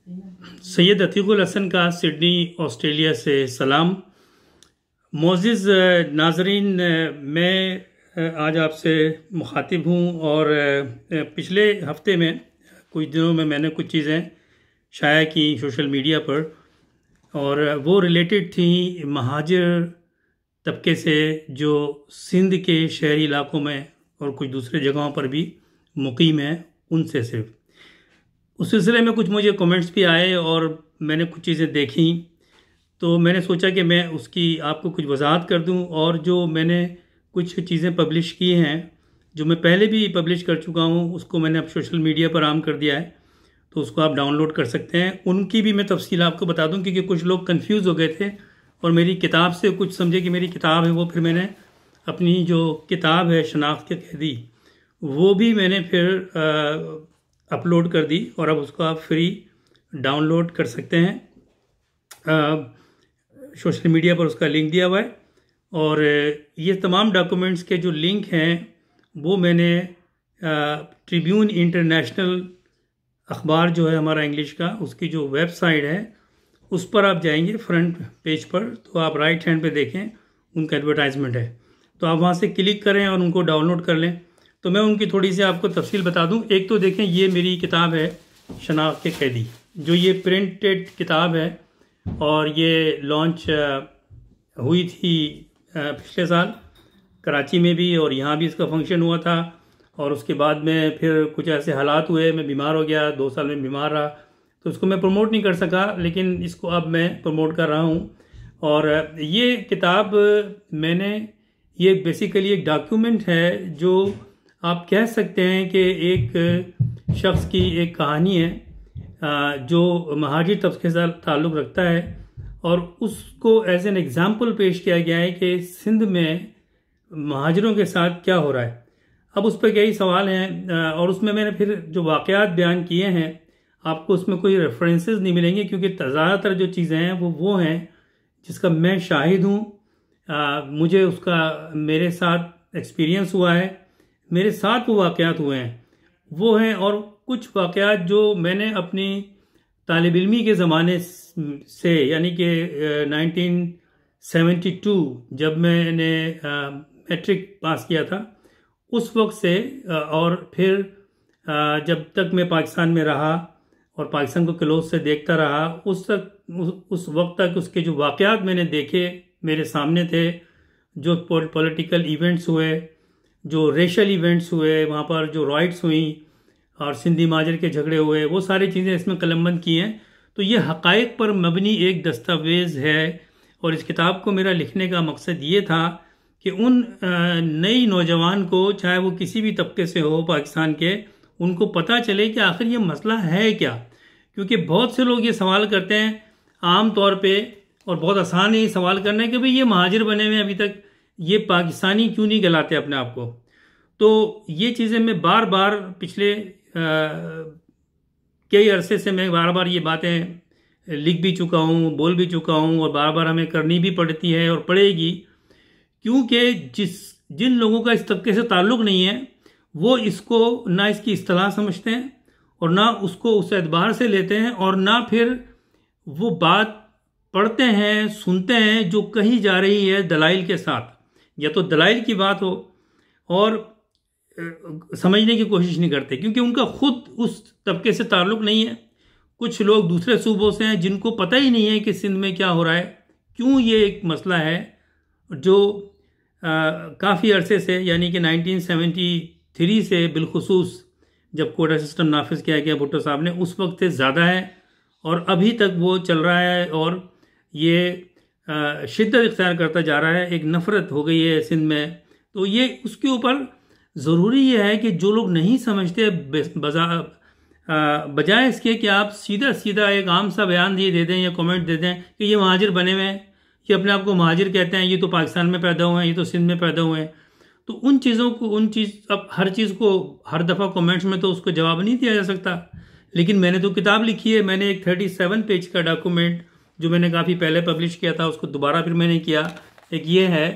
सैयद अतीकुल हसन का Sydney Australia से सलाम। मोअज़्ज़िज़ नाज़रीन, मैं आज आपसे मुखातिब हूँ और पिछले हफ्ते में कुछ दिनों में मैंने कुछ चीज़ें शाया की सोशल मीडिया पर, और वो रिलेटेड थी महाजिर तबके से जो सिंध के शहरी इलाकों में और कुछ दूसरे जगहों पर भी मुकीम हैं, उनसे सिर्फ। उस सिलसिले में कुछ मुझे कमेंट्स भी आए और मैंने कुछ चीज़ें देखी, तो मैंने सोचा कि मैं उसकी आपको कुछ वजाहत कर दूं। और जो मैंने कुछ चीज़ें पब्लिश की हैं, जो मैं पहले भी पब्लिश कर चुका हूं, उसको मैंने अब सोशल मीडिया पर आम कर दिया है, तो उसको आप डाउनलोड कर सकते हैं। उनकी भी मैं तफसील आपको बता दूं, क्योंकि कुछ लोग कंफ्यूज हो गए थे और मेरी किताब से कुछ समझे कि मेरी किताब है वो। फिर मैंने अपनी जो किताब है शनाख्त के कैदी, वो भी मैंने फिर अपलोड कर दी और अब उसको आप फ्री डाउनलोड कर सकते हैं। सोशल मीडिया पर उसका लिंक दिया हुआ है, और ये तमाम डॉक्यूमेंट्स के जो लिंक हैं वो मैंने ट्रिब्यून इंटरनेशनल अखबार जो है हमारा इंग्लिश का, उसकी जो वेबसाइट है उस पर आप जाएंगे फ्रंट पेज पर, तो आप राइट हैंड पे देखें उनका एडवर्टाइजमेंट है, तो आप वहाँ से क्लिक करें और उनको डाउनलोड कर लें। तो मैं उनकी थोड़ी सी आपको तफसील बता दूं। एक तो देखें, ये मेरी किताब है शनाख्त के कैदी, जो ये प्रिंटेड किताब है और ये लॉन्च हुई थी पिछले साल कराची में भी, और यहाँ भी इसका फंक्शन हुआ था। और उसके बाद में फिर कुछ ऐसे हालात हुए, मैं बीमार हो गया, 2 साल में बीमार रहा, तो इसको मैं प्रमोट नहीं कर सका, लेकिन इसको अब मैं प्रमोट कर रहा हूँ। और ये किताब मैंने, ये बेसिकली एक डॉक्यूमेंट है जो आप कह सकते हैं कि एक शख्स की एक कहानी है जो महाजिर तबके से ताल्लुक़ रखता है, और उसको एज एन एग्ज़ाम्पल पेश किया गया है कि सिंध में महाजिरों के साथ क्या हो रहा है। अब उस पर कई सवाल हैं, और उसमें मैंने फिर जो वाक़यात बयान किए हैं, आपको उसमें कोई रेफरेंसेस नहीं मिलेंगे, क्योंकि ज़्यादातर जो चीज़ें हैं वो हैं जिसका मैं शाहिद हूँ, मुझे उसका मेरे साथ एक्सपीरियंस हुआ है, मेरे साथ वो वाक़यात हुए हैं वो हैं। और कुछ वाक़यात जो मैंने अपनी तालिब इल्मी के ज़माने से, यानी कि 1972 जब मैंने मैट्रिक पास किया था उस वक्त से, और फिर जब तक मैं पाकिस्तान में रहा और पाकिस्तान को क्लोज से देखता रहा, उस वक्त तक उसके जो वाक़यात मैंने देखे मेरे सामने थे, जो पॉलिटिकल इवेंट्स हुए, जो रेशल इवेंट्स हुए, वहाँ पर जो राइट्स हुई और सिंधी महाजिर के झगड़े हुए, वो सारी चीज़ें इसमें कलमबंद की हैं। तो ये हक़ाइक़ पर मबनी एक दस्तावेज़ है, और इस किताब को मेरा लिखने का मकसद ये था कि उन नई नौजवान को, चाहे वो किसी भी तबके से हो पाकिस्तान के, उनको पता चले कि आखिर ये मसला है क्या। क्योंकि बहुत से लोग ये सवाल करते हैं आम तौर पर, और बहुत आसान है ये सवाल करना है कि भाई ये महाजिर बने हुए अभी तक, ये पाकिस्तानी क्यों नहीं कहलाते अपने आप को। तो ये चीज़ें मैं बार बार पिछले कई अरसे से मैं बार बार ये बातें लिख भी चुका हूँ, बोल भी चुका हूँ, और बार बार हमें करनी भी पड़ती है और पड़ेगी, क्योंकि जिन लोगों का इस तबके से ताल्लुक़ नहीं है वो इसको ना इसकी इस्तिलाह समझते हैं और ना उसको उस एतबार से लेते हैं, और ना फिर वो बात पढ़ते हैं, सुनते हैं जो कही जा रही है दलाइल के साथ, या तो दलाइल की बात हो, और समझने की कोशिश नहीं करते, क्योंकि उनका खुद उस तबके से ताल्लुक़ नहीं है। कुछ लोग दूसरे सूबों से हैं जिनको पता ही नहीं है कि सिंध में क्या हो रहा है, क्यों ये एक मसला है जो काफ़ी अरसे से, यानी कि 1973 से बिलखुसूस जब कोटा सिस्टम नाफिज किया गया भुट्टो साहब ने, उस वक्त से ज़्यादा है और अभी तक वो चल रहा है, और ये शिद्दत इख्तियार करता जा रहा है। एक नफ़रत हो गई है सिंध में। तो ये उसके ऊपर ज़रूरी ये है कि जो लोग नहीं समझते, बजाय इसके कि आप सीधा सीधा एक आम सा बयान दे दें या कमेंट दे दें कि ये महाजिर बने हुए हैं, ये अपने आप को महाजिर कहते हैं, ये तो पाकिस्तान में पैदा हुए हैं, ये तो सिंध में पैदा हुए हैं, तो उन चीज़ों को अब हर चीज़ को हर दफ़ा कमेंट्स में तो उसको जवाब नहीं दिया जा सकता। लेकिन मैंने तो किताब लिखी है, मैंने एक 37 पेज का डॉक्यूमेंट जो मैंने काफ़ी पहले पब्लिश किया था उसको दोबारा फिर मैंने किया। एक ये है,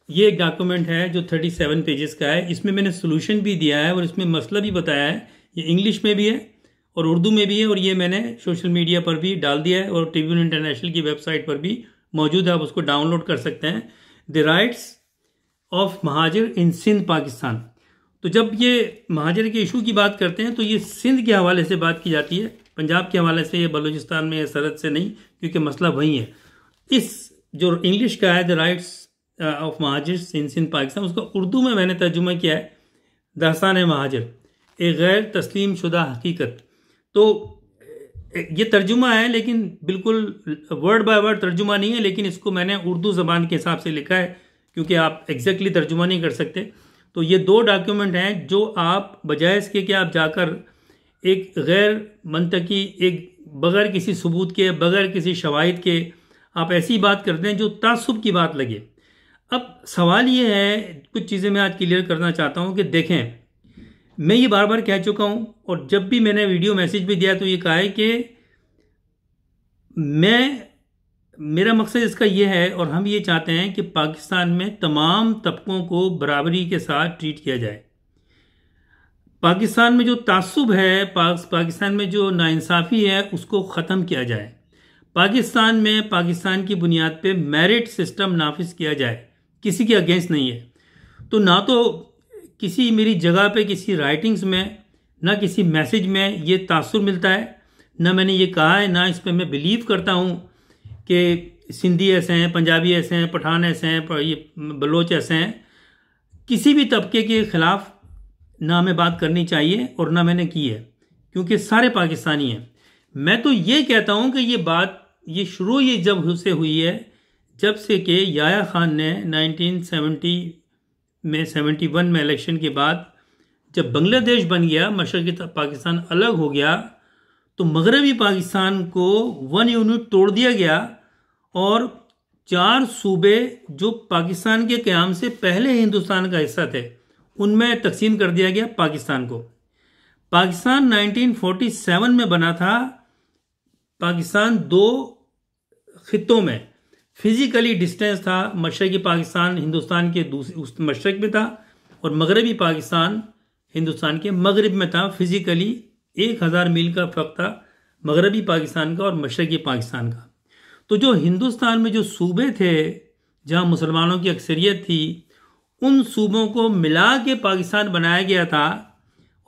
ये एक डॉक्यूमेंट है जो 37 पेजेस का है। इसमें मैंने सोल्यूशन भी दिया है और इसमें मसला भी बताया है। ये इंग्लिश में भी है और उर्दू में भी है, और ये मैंने सोशल मीडिया पर भी डाल दिया है और ट्रिब्यून इंटरनेशनल की वेबसाइट पर भी मौजूद है, आप उसको डाउनलोड कर सकते हैं। द राइट्स ऑफ महाजिर इन सिंध पाकिस्तान। तो जब ये महाजिर के इशू की बात करते हैं तो ये सिंध के हवाले से बात की जाती है, पंजाब के हवाले से, ये बलूचिस्तान में, सरहद से नहीं, क्योंकि मसला वही है। इस जो इंग्लिश का है द राइट्स ऑफ महाजिर इन सिंध पाकिस्तान, उसका उर्दू में मैंने तर्जुमा किया है दास्तान महाजिर, एक गैर तस्लीम शुदा हकीकत। तो ये तर्जुमा है, लेकिन बिल्कुल वर्ड बाय वर्ड तर्जुमा नहीं है, लेकिन इसको मैंने उर्दू ज़बान के हिसाब से लिखा है, क्योंकि आप एग्जैक्टली तर्जुमा नहीं कर सकते। तो ये 2 डॉक्यूमेंट हैं जो आप बजाय इसके कि आप जाकर एक गैर मंतकी, एक बगैर किसी सबूत के, बगैर किसी शवाहिद के आप ऐसी बात करते हैं जो तासुब की बात लगे। अब सवाल ये है, कुछ चीज़ें मैं आज क्लियर करना चाहता हूँ कि देखें, मैं ये बार बार कह चुका हूँ और जब भी मैंने वीडियो मैसेज भी दिया तो ये कहा है कि मेरा मकसद इसका ये है, और हम ये चाहते हैं कि पाकिस्तान में तमाम तबकों को बराबरी के साथ ट्रीट किया जाए। पाकिस्तान में जो तासुब है, पाकिस्तान में जो नाइंसाफ़ी है, उसको ख़त्म किया जाए। पाकिस्तान में पाकिस्तान की बुनियाद पे मेरिट सिस्टम नाफिज किया जाए, किसी के अगेंस्ट नहीं है। तो ना तो किसी मेरी जगह पे किसी राइटिंग्स में, ना किसी मैसेज में ये तासुर मिलता है, ना मैंने ये कहा है, ना इस पे मैं बिलीव करता हूँ कि सिंधी ऐसे हैं, पंजाबी ऐसे हैं, पठान ऐसे हैं, ये बलोच ऐसे हैं। किसी भी तबके के ख़िलाफ़ ना हमें बात करनी चाहिए और ना मैंने की है, क्योंकि सारे पाकिस्तानी हैं। मैं तो ये कहता हूँ कि ये बात, ये शुरू ये जब से हुई है, जब से कि याया खान ने 1971 में इलेक्शन के बाद जब बांग्लादेश बन गया, मशरक़ी पाकिस्तान अलग हो गया, तो मगरबी पाकिस्तान को 1 यूनिट तोड़ दिया गया और 4 सूबे जो पाकिस्तान के क़याम से पहले हिंदुस्तान का हिस्सा थे, उनमें तकसीम कर दिया गया पाकिस्तान को। पाकिस्तान 1947 में बना था। पाकिस्तान 2 खित्तों में फिजिकली डिस्टेंस था। मशरक़ी पाकिस्तान हिंदुस्तान के उस मशरक़ में था और मगरबी पाकिस्तान हिंदुस्तान के मगरब में था। फिजिकली 1000 मील का फ़र्क था मगरबी पाकिस्तान का और मशरक़ी पाकिस्तान का। तो जो हिंदुस्तान में जो सूबे थे जहाँ मुसलमानों की अक्सरियत थी, उन सूबों को मिला के पाकिस्तान बनाया गया था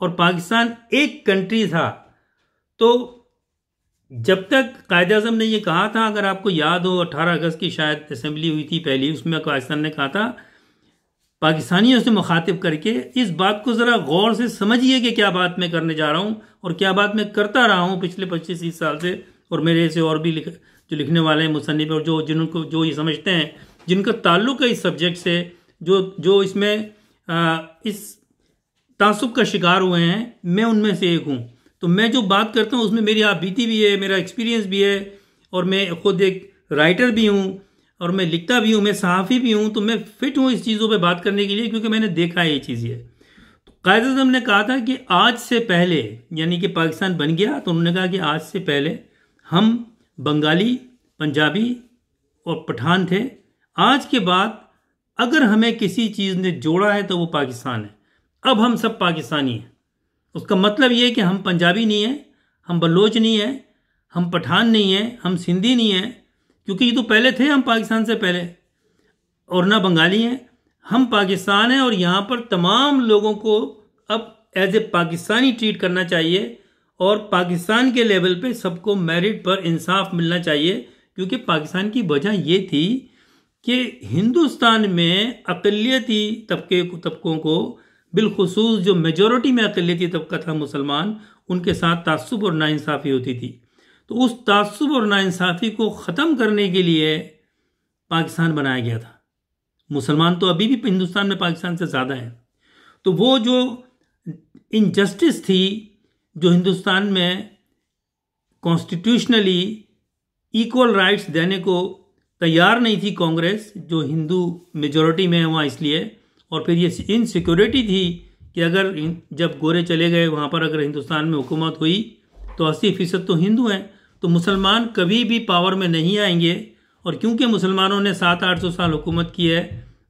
और पाकिस्तान एक कंट्री था। तो जब तक कायद-ए-आज़म ने ये कहा था, अगर आपको याद हो 18 अगस्त की शायद असेंबली हुई थी पहली, उसमें पाकिस्तान ने कहा था पाकिस्तानियों से मुखातिब करके, इस बात को ज़रा गौर से समझिए कि क्या बात मैं करने जा रहा हूँ और क्या बात मैं करता रहा हूँ पिछले 25-30 साल से। और मेरे से और भी जो लिखने वाले हैं मुसन्निफ़ और जो ये समझते हैं, जिनका ताल्लुक़ है इस सब्जेक्ट से, जो इसमें इस तासुब का शिकार हुए हैं, मैं उनमें से एक हूँ। तो मैं जो बात करता हूँ उसमें मेरी आप बीती भी है, मेरा एक्सपीरियंस भी है, और मैं खुद एक राइटर भी हूँ और मैं लिखता भी हूँ, मैं सहाफ़ी भी हूँ। तो मैं फिट हूँ इस चीज़ों पे बात करने के लिए, क्योंकि मैंने देखा है ये चीज़। ये तो कायद-ए-आज़म ने कहा था कि आज से पहले, यानी कि पाकिस्तान बन गया तो उन्होंने कहा कि आज से पहले हम बंगाली, पंजाबी और पठान थे। आज के बाद अगर हमें किसी चीज़ ने जोड़ा है तो वो पाकिस्तान है। अब हम सब पाकिस्तानी हैं। उसका मतलब ये है कि हम पंजाबी नहीं हैं, हम बलोच नहीं हैं, हम पठान नहीं हैं, हम सिंधी नहीं हैं, क्योंकि ये तो पहले थे हम पाकिस्तान से पहले, और ना बंगाली हैं। हम पाकिस्तान हैं और यहाँ पर तमाम लोगों को अब एज ए पाकिस्तानी ट्रीट करना चाहिए और पाकिस्तान के लेवल पे सबको मेरिट पर इंसाफ मिलना चाहिए। क्योंकि पाकिस्तान की वजह ये थी कि हिंदुस्तान में अक़लियती तबकों को, बिलखुसूस जो मेजॉरिटी में अक़लियती तबका था मुसलमान, उनके साथ तासुब और नाइंसाफ़ी होती थी। तो उस तासुब और नाइंसाफ़ी को ख़त्म करने के लिए पाकिस्तान बनाया गया था। मुसलमान तो अभी भी हिंदुस्तान में पाकिस्तान से ज़्यादा हैं। तो वो जो इनजस्टिस थी, जो हिंदुस्तान में कॉन्स्टिट्यूशनली इक्वल राइट्स देने को तैयार नहीं थी कांग्रेस, जो हिंदू मेजॉरिटी में है वहाँ, इसलिए। और फिर ये इनसिक्योरिटी थी कि अगर जब गोरे चले गए वहाँ पर, अगर हिंदुस्तान में हुकूमत हुई तो 80% तो हिंदू हैं, तो मुसलमान कभी भी पावर में नहीं आएंगे। और क्योंकि मुसलमानों ने 700-800 साल हुकूमत की है,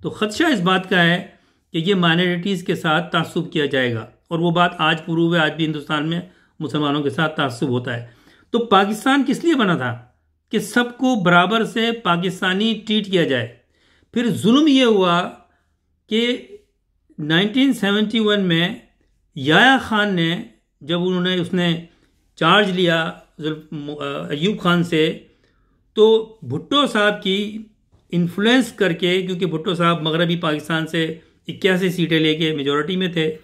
तो ख़दशा इस बात का है कि ये माइनॉरिटीज़ के साथ तासुब किया जाएगा। और वो बात आज प्रूव है, आज भी हिंदुस्तान में मुसलमानों के साथ तासुब होता है। तो पाकिस्तान किस लिए बना था कि सबको बराबर से पाकिस्तानी ट्रीट किया जाए। फिर जुल्म ये हुआ कि 1971 में याया खान ने, जब उसने चार्ज लिया अयूब खान से, तो भुट्टो साहब की इन्फ्लुएंस करके, क्योंकि भुट्टो साहब मगरबी पाकिस्तान से 81 सीटें लेके मेजॉरिटी में थे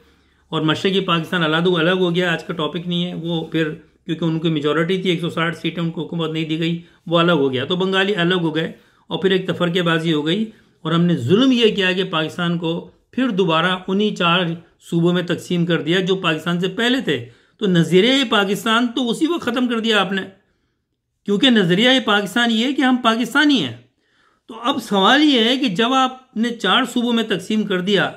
और मशरक़ी पाकिस्तान अलग हो गया, आज का टॉपिक नहीं है वो। फिर क्योंकि उनकी मेजॉरिटी थी 160 सीटें उनको हुकूमत नहीं दी गई, वो अलग हो गया, तो बंगाली अलग हो गए और फिर एक तफरकेबाजी हो गई और हमने जुल्म यह किया कि पाकिस्तान को फिर दोबारा उन्हीं 4 सूबों में तकसीम कर दिया जो पाकिस्तान से पहले थे। तो नज़रिया पाकिस्तान तो उसी वक्त ख़त्म कर दिया आपने, क्योंकि नज़रिया पाकिस्तान ये है कि हम पाकिस्तानी हैं। तो अब सवाल ये है कि जब आपने 4 सूबों में तकसीम कर दिया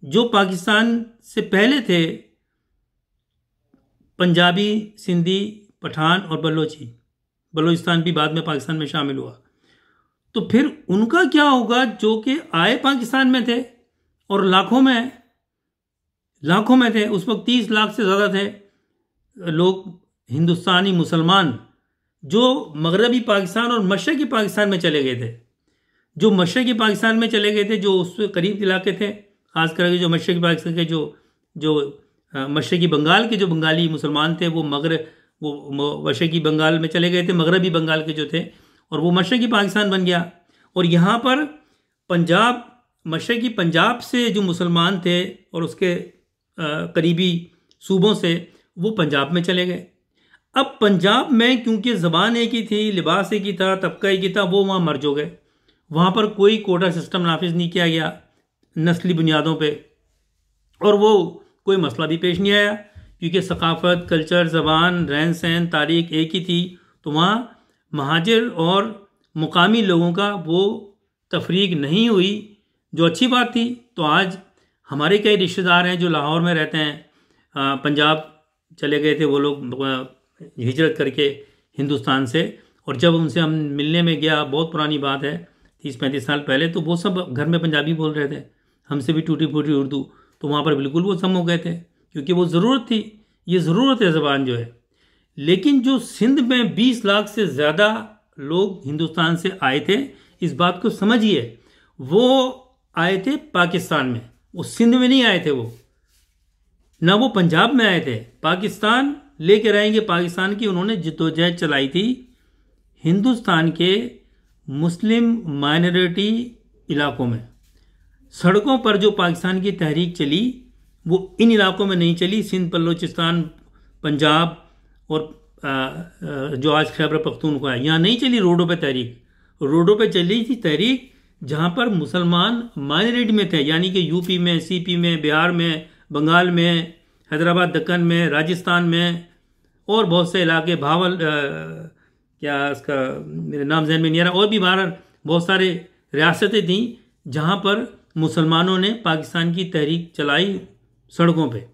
जो पाकिस्तान से पहले थे, पंजाबी, सिंधी, पठान और बलोचिस्तान भी बाद में पाकिस्तान में शामिल हुआ, तो फिर उनका क्या होगा जो कि आए पाकिस्तान में थे और लाखों में थे। उस वक्त 30 लाख से ज़्यादा थे लोग हिंदुस्तानी मुसलमान जो मगरबी पाकिस्तान और मशरक़ी पाकिस्तान में चले गए थे। जो मशरक़ी पाकिस्तान में चले गए थे, जो उससे करीब इलाके थे, खास करके जो मशरक़ी पाकिस्तान के जो मशरक़ी बंगाल के जो बंगाली मुसलमान थे वो मशरक़ी बंगाल में चले गए थे, मगरबी बंगाल के जो थे, और वो मशरक़ी पाकिस्तान बन गया। और यहाँ पर पंजाब, मशरक़ी पंजाब से जो मुसलमान थे और उसके करीबी सूबों से, वो पंजाब में चले गए। अब पंजाब में क्योंकि ज़बान एक ही थी, लिबास एक ही था, तबका एक ही था, वो वहाँ मर्ज हो गए। वहाँ पर कोई कोटा सिस्टम नाफिज नहीं किया गया नस्ली बुनियादों पे, और वो कोई मसला भी पेश नहीं आया क्योंकि सकाफ़त, कल्चर, ज़बान, रहन सहन, तारीख एक ही थी। तो वहाँ महाजिर और मुकामी लोगों का वो तफरीक नहीं हुई, जो अच्छी बात थी। तो आज हमारे कई रिश्तेदार हैं जो लाहौर में रहते हैं, पंजाब चले गए थे वो लोग हिजरत करके हिंदुस्तान से, और जब उनसे हम मिलने में गया, बहुत पुरानी बात है 30-35 साल पहले, तो वो सब घर में पंजाबी बोल रहे थे, हमसे भी टूटी फूटी उर्दू। तो वहाँ पर बिल्कुल वो सम हो गए थे क्योंकि वो ज़रूरत थी, ये ज़रूरत है ज़बान जो है। लेकिन जो सिंध में 20 लाख से ज़्यादा लोग हिंदुस्तान से आए थे, इस बात को समझिए, वो आए थे पाकिस्तान में, वो सिंध में नहीं आए थे, वो ना वो पंजाब में आए थे। पाकिस्तान लेकर आएंगे पाकिस्तान की उन्होंने जद्दोजहद चलाई थी हिंदुस्तान के मुस्लिम माइनॉरिटी इलाकों में। सड़कों पर जो पाकिस्तान की तहरीक चली वो इन इलाकों में नहीं चली, सिंध, बलोचिस्तान, पंजाब और जो आज खैबर पख्तूनख्वा है, यहाँ नहीं चली रोडों पे तहरीक। रोडों पे चली थी तहरीक जहाँ पर मुसलमान माइनॉरिटी में थे, यानी कि यूपी में, सीपी में, बिहार में, बंगाल में, हैदराबाद, दक्कन में, राजस्थान में और बहुत से इलाके, भावल, क्या इसका मेरे नाम जहन में नहीं आ रहा, और भी बाहर बहुत सारे रियासतें थीं जहाँ पर मुसलमानों ने पाकिस्तान की तहरीक चलाई, सड़कों पे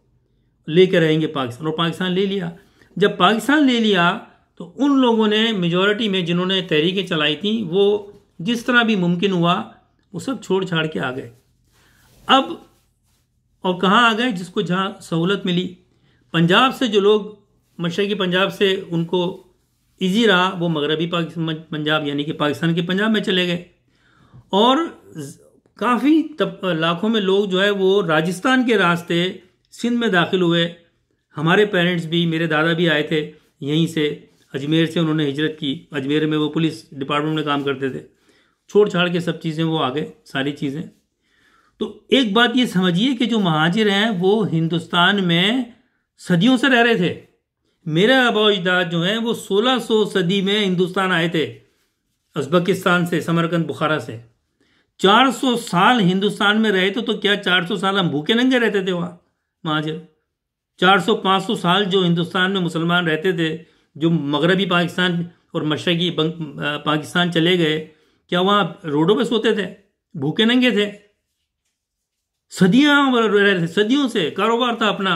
लेकर रहेंगे पाकिस्तान, और पाकिस्तान ले लिया। जब पाकिस्तान ले लिया तो उन लोगों ने मेजॉरिटी में जिन्होंने तहरीकें चलाई थी, वो जिस तरह भी मुमकिन हुआ वो सब छोड़ छाड़ के आ गए। अब और कहाँ आ गए? जिसको जहाँ सहूलत मिली। पंजाब से जो लोग, मशरक़ी पंजाब से उनको इजी रहा, वो मगरबी पंजाब यानी कि पाकिस्तान के पंजाब में चले गए। और काफ़ी लाखों में लोग जो है वो राजस्थान के रास्ते सिंध में दाखिल हुए। हमारे पेरेंट्स भी, मेरे दादा भी आए थे यहीं से, अजमेर से उन्होंने हिजरत की। अजमेर में वो पुलिस डिपार्टमेंट में काम करते थे, छोड़ छाड़ के सब चीज़ें वो आ गए, सारी चीज़ें। तो एक बात ये समझिए कि जो महाजिर हैं वो हिंदुस्तान में सदियों से रह रहे थे। मेरे आबा अजदाद जो हैं वो 1600 सदी में हिंदुस्तान आए थे, उज़्बेकिस्तान से, समरकंद, बुखारा से। 400 साल हिंदुस्तान में रहे तो क्या 400 साल हम भूखे नंगे रहते थे वहाँ महाजिर? 400-500 साल जो हिंदुस्तान में मुसलमान रहते थे, जो मगरबी पाकिस्तान और मशरक़ी पाकिस्तान चले गए, क्या वहाँ रोडों पे सोते थे? भूखे नंगे थे? सदियाँ रह रहे थे, सदियों से कारोबार था अपना,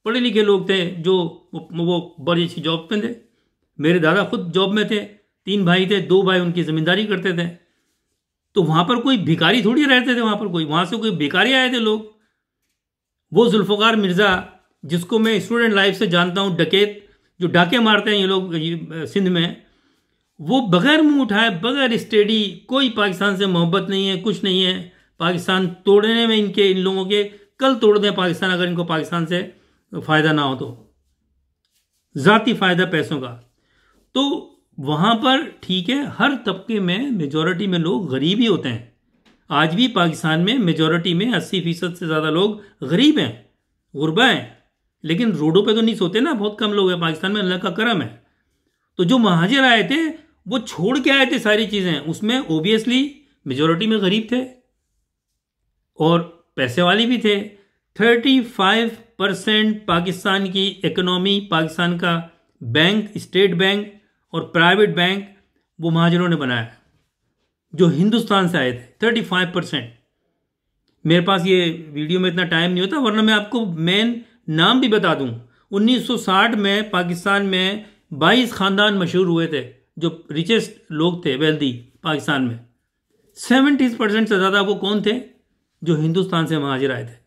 पढ़े लिखे लोग थे जो वो बड़ी अच्छी जॉब पे थे। मेरे दादा खुद जॉब में थे, 3 भाई थे, 2 भाई उनकी ज़मींदारी करते थे। तो वहाँ पर कोई भिखारी थोड़ी रहते थे, वहाँ पर कोई, वहाँ से कोई भिखारी आए थे लोग। वो जुल्फ़िकार मिर्ज़ा जिसको मैं स्टूडेंट लाइफ से जानता हूँ, डकैत जो डाके मारते हैं ये लोग सिंध में, वो बगैर मुंह उठाए, बगैर स्टडी, कोई पाकिस्तान से मोहब्बत नहीं है, कुछ नहीं है। पाकिस्तान तोड़ने में इन लोगों के कल तोड़ दें पाकिस्तान, अगर इनको पाकिस्तान से फ़ायदा ना हो तो, ज़ाती फ़ायदा पैसों का। तो वहाँ पर ठीक है, हर तबके में मेजॉरिटी में लोग गरीब ही होते हैं। आज भी पाकिस्तान में मेजॉरिटी में 80% से ज़्यादा लोग गरीब हैं, गुरबा हैं, लेकिन रोडों पे तो नहीं सोते ना, बहुत कम लोग हैं पाकिस्तान में, अल्लाह का करम है। तो जो महाजिर आए थे वो छोड़ के आए थे सारी चीज़ें, उसमें ओबियसली मेजॉरिटी में गरीब थे और पैसे वाले भी थे। 35% पाकिस्तान की इकोनॉमी, पाकिस्तान का बैंक, स्टेट बैंक और प्राइवेट बैंक वो महाजिरों ने बनाया, जो हिंदुस्तान से आए थे। 35%। मेरे पास ये वीडियो में इतना टाइम नहीं होता, वरना मैं आपको मेन नाम भी बता दूं। 1960 में पाकिस्तान में 22 खानदान मशहूर हुए थे, जो रिचेस्ट लोग थे, वेल्दी पाकिस्तान में। 70% से ज़्यादा वो कौन थे? जो हिंदुस्तान से महाजिर आए थे।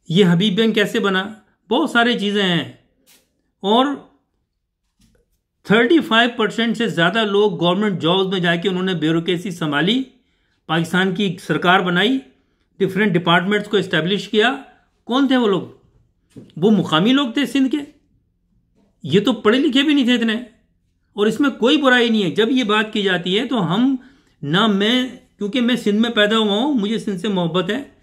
ये हबीब बैंक कैसे बना? बहुत सारी चीज़ें हैं। और 35% से ज़्यादा लोग गवर्नमेंट जॉब्स में जाके उन्होंने ब्यूरोक्रेसी संभाली, पाकिस्तान की सरकार बनाई, डिफरेंट डिपार्टमेंट्स को इस्टेब्लिश किया। कौन थे वो लोग? वो मुकामी लोग थे सिंध के। ये तो पढ़े लिखे भी नहीं थे इतने, और इसमें कोई बुराई नहीं है। जब ये बात की जाती है तो हम ना, मैं क्योंकि मैं सिंध में पैदा हुआ हूँ, मुझे सिंध से मोहब्बत है,